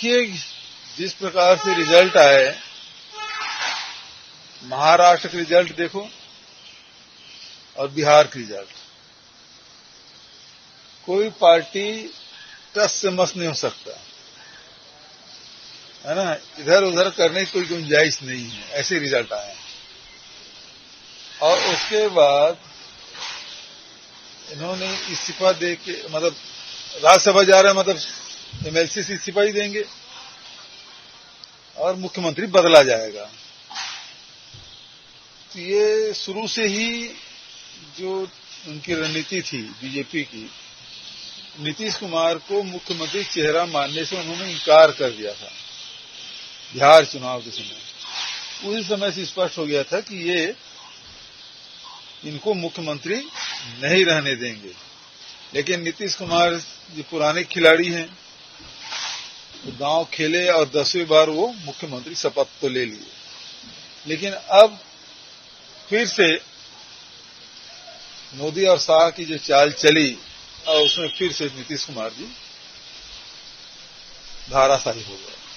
देखिए, जिस प्रकार से रिजल्ट आए, महाराष्ट्र के रिजल्ट देखो और बिहार के रिजल्ट, कोई पार्टी टस से मस नहीं हो सकता है ना। इधर उधर करने की कोई गुंजाइश नहीं है, ऐसे रिजल्ट आए। और उसके बाद इन्होंने इस्तीफा दे के, मतलब राज्यसभा जा रहे हैं, मतलब एमएलसी से इस्तीफा ही देंगे और मुख्यमंत्री बदला जाएगा। तो ये शुरू से ही जो उनकी रणनीति थी बीजेपी की, नीतीश कुमार को मुख्यमंत्री चेहरा मानने से उन्होंने इनकार कर दिया था बिहार चुनाव के समय। उसी समय से स्पष्ट हो गया था कि ये इनको मुख्यमंत्री नहीं रहने देंगे। लेकिन नीतीश कुमार जो पुराने खिलाड़ी हैं, तो गांव खेले और 10वीं बार वो मुख्यमंत्री शपथ तो ले लिए। लेकिन अब फिर से मोदी और शाह की जो चाल चली, और उसमें फिर से नीतीश कुमार जी धाराशायी हो गए।